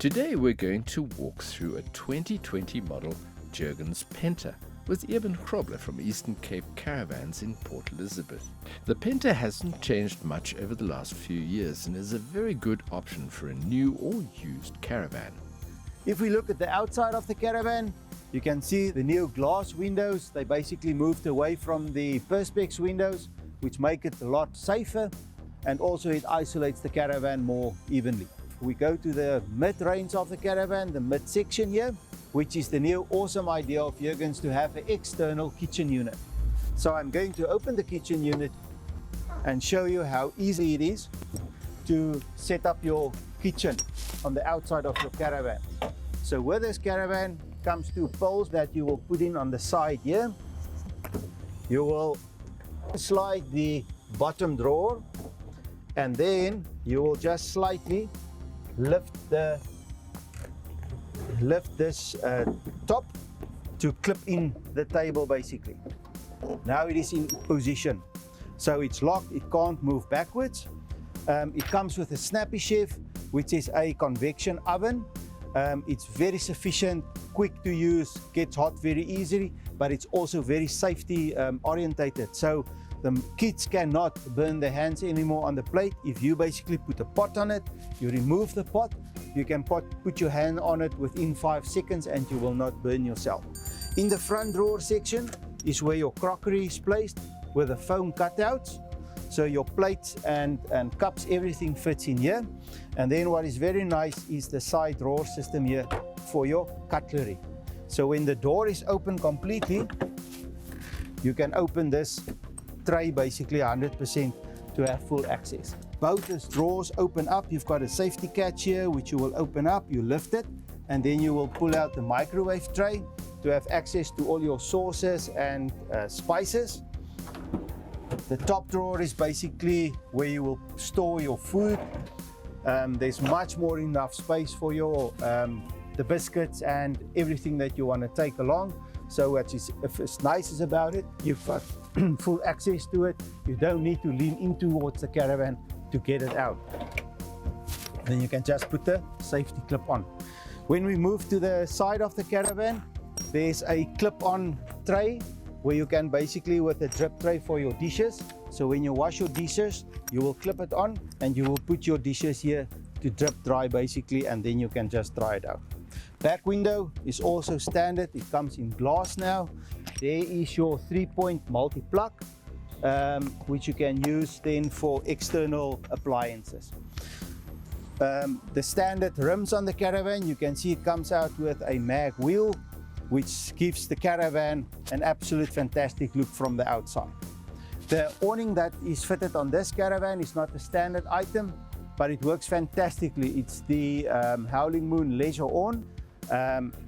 Today we're going to walk through a 2020 model Jurgens Penta with Eben Krobler from Eastern Cape Caravans in Port Elizabeth. The Penta hasn't changed much over the last few years and is a very good option for a new or used caravan. If we look at the outside of the caravan, you can see the new glass windows. They basically moved away from the perspex windows, which make it a lot safer, and also it isolates the caravan more evenly. We go to the mid-range of the caravan, the mid-section here, which is the new awesome idea of Jurgens to have an external kitchen unit. So I'm going to open the kitchen unit and show you how easy it is to set up your kitchen on the outside of your caravan. So with this caravan comes two poles that you will put in on the side here. You will slide the bottom drawer and then you will just slightly lift this top to clip in the table basically. Now it is in position. So it's locked, it can't move backwards. It comes with a snappy chef, which is a convection oven. It's very sufficient, quick to use, gets hot very easily, but it's also very safety orientated. So the kids cannot burn their hands anymore on the plate. If you basically put a pot on it, you remove the pot, you can put your hand on it within 5 seconds and you will not burn yourself. In the front drawer section is where your crockery is placed with the foam cutouts. So your plates and cups, everything fits in here. And then what is very nice is the side drawer system here for your cutlery. So when the door is open completely, you can open this tray basically 100% to have full access. Both these drawers open up. You've got a safety catch here which you will open up, you lift it, and then you will pull out the microwave tray to have access to all your sauces and spices. The top drawer is basically where you will store your food. There's much more enough space for your the biscuits and everything that you want to take along. So what is nice is about it, you've got full access to it. You don't need to lean in towards the caravan to get it out. Then you can just put the safety clip on. When we move to the side of the caravan, there's a clip-on tray where you can basically, with a drip tray for your dishes. So when you wash your dishes, you will clip it on and you will put your dishes here to drip dry basically, and then you can just dry it out. Back window is also standard. It comes in glass now. There is your 3-point multi-plug, which you can use then for external appliances. The standard rims on the caravan, you can see it comes out with a mag wheel, which gives the caravan an absolute fantastic look from the outside. The awning that is fitted on this caravan is not a standard item, but it works fantastically. It's the Howling Moon Leisure Awn.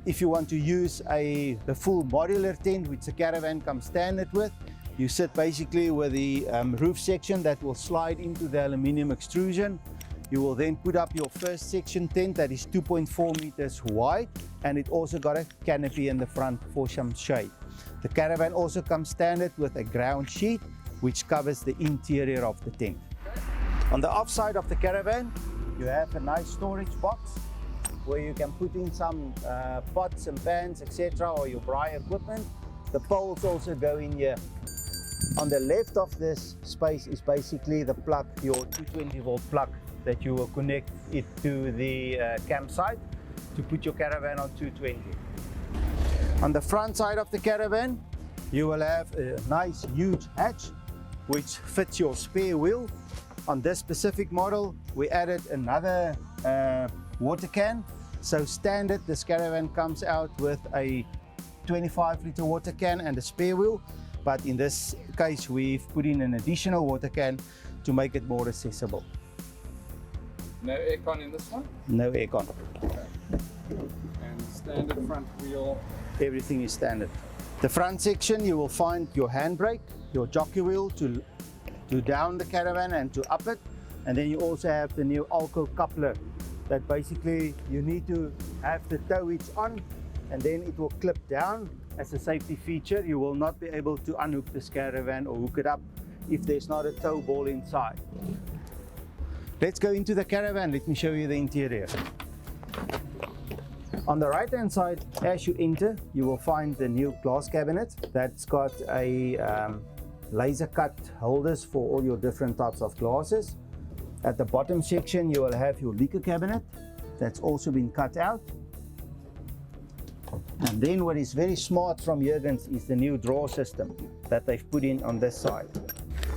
If you want to use the full modular tent, which the caravan comes standard with, you sit basically with the roof section that will slide into the aluminium extrusion. You will then put up your first section tent that is 2.4 meters wide, and it also got a canopy in the front for some shade. The caravan also comes standard with a ground sheet which covers the interior of the tent. On the offside of the caravan, you have a nice storage box where you can put in some pots and pans, etc., or your braai equipment. The poles also go in here. On the left of this space is basically the plug, your 220 volt plug, that you will connect it to the campsite to put your caravan on 220. On the front side of the caravan, you will have a nice huge hatch which fits your spare wheel. On this specific model, we added another water can. So standard, this caravan comes out with a 25-liter water can and a spare wheel, but in this case we've put in an additional water can to make it more accessible. No aircon in this one? No aircon. Okay. And standard front wheel? Everything is standard. The front section, you will find your handbrake, your jockey wheel to down the caravan and to up it, and then you also have the new Alco coupler that basically you need to have the tow hitch on, and then it will clip down as a safety feature. You will not be able to unhook this caravan or hook it up if there's not a tow ball inside. Let's go into the caravan. Let me show you the interior. On the right hand side, as you enter, you will find the new glass cabinet that's got a laser cut holders for all your different types of glasses. At the bottom section, you will have your liquor cabinet that's also been cut out. And then what is very smart from Jurgens is the new drawer system that they've put in on this side.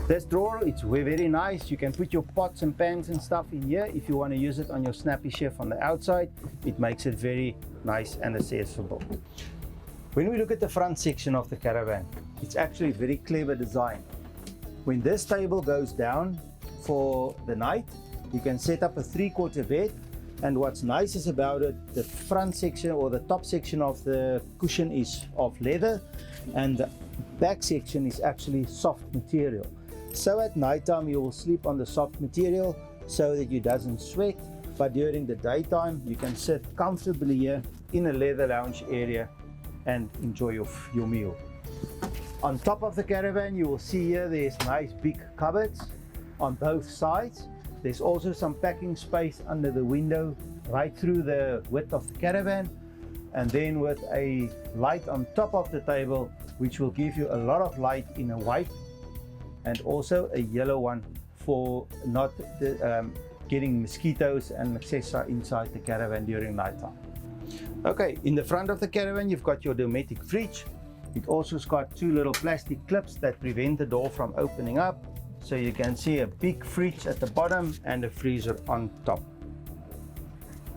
This drawer, it's very nice. You can put your pots and pans and stuff in here. If you want to use it on your snappy chef on the outside, it makes it very nice and accessible. When we look at the front section of the caravan, it's actually very clever design. When this table goes down for the night, you can set up a 3/4 bed. And what's nice is about it, the front section or the top section of the cushion is of leather, and the back section is actually soft material. So at nighttime you will sleep on the soft material so that you doesn't sweat, but during the daytime you can sit comfortably here in a leather lounge area and enjoy your meal. On top of the caravan, you will see here there's nice big cupboards on both sides. There's also some packing space under the window right through the width of the caravan, and then with a light on top of the table which will give you a lot of light in a white and also a yellow one for not getting mosquitoes and etc. inside the caravan during nighttime. Okay, in the front of the caravan you've got your domestic fridge. It also has got two little plastic clips that prevent the door from opening up. So you can see a big fridge at the bottom and a freezer on top.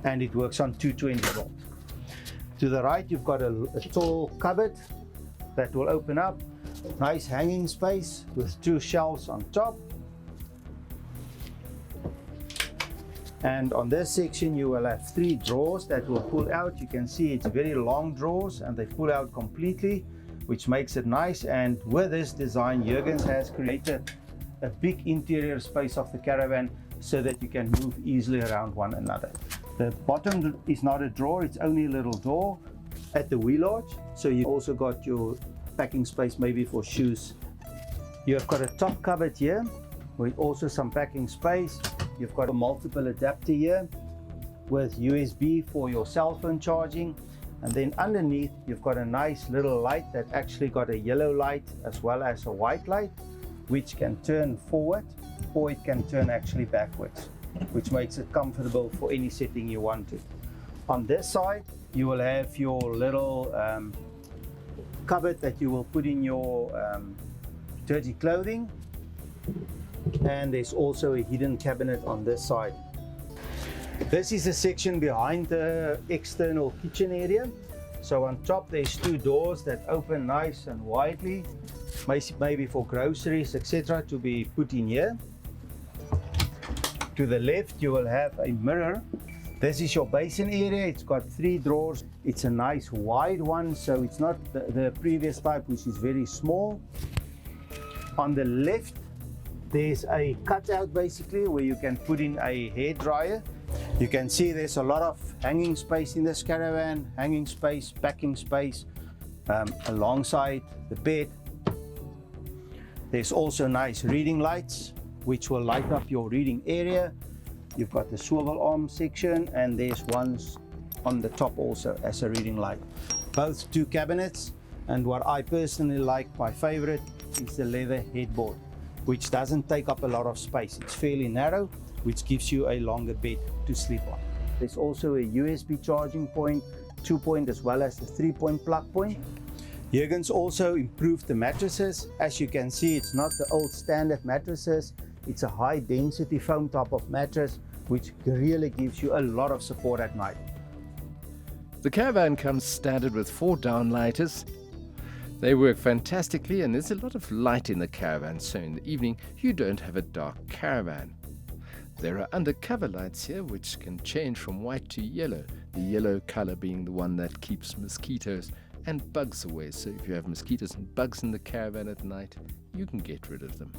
And it works on 220 volts. To the right you've got a tall cupboard that will open up. Nice hanging space with two shelves on top. And on this section you will have 3 drawers that will pull out. You can see it's very long drawers and they pull out completely, which makes it nice. And with this design, Jurgens has created a big interior space of the caravan so that you can move easily around one another. The bottom is not a drawer, it's only a little door at the wheel arch. So you also got your packing space maybe for shoes. You've got a top cupboard here with also some packing space. You've got a multiple adapter here with USB for your cell phone charging. And then underneath you've got a nice little light that actually got a yellow light as well as a white light, which can turn forward or it can turn actually backwards, which makes it comfortable for any setting you want to. On this side you will have your little cupboard that you will put in your dirty clothing, and there's also a hidden cabinet on this side. This is a section behind the external kitchen area. So on top there's 2 doors that open nice and widely, maybe for groceries etc. to be put in here. To the left you will have a mirror. This is your basin area. It's got 3 drawers. It's a nice wide one, so it's not the previous type which is very small. On the left there's a cutout basically where you can put in a hair dryer. You can see there's a lot of hanging space in this caravan, hanging space, packing space alongside the bed. There's also nice reading lights which will light up your reading area. You've got the swivel arm section and there's ones on the top also as a reading light. Both 2 cabinets, and what I personally like, my favorite, is the leather headboard, which doesn't take up a lot of space. It's fairly narrow, which gives you a longer bed to sleep on. There's also a USB charging point, 2-point as well as the 3-point plug point. Jurgens also improved the mattresses. As you can see, it's not the old standard mattresses. It's a high density foam type of mattress, which really gives you a lot of support at night. The caravan comes standard with 4 downlighters. They work fantastically and there's a lot of light in the caravan, so in the evening you don't have a dark caravan. There are undercover lights here which can change from white to yellow, the yellow color being the one that keeps mosquitoes and bugs away. So if you have mosquitoes and bugs in the caravan at night, you can get rid of them.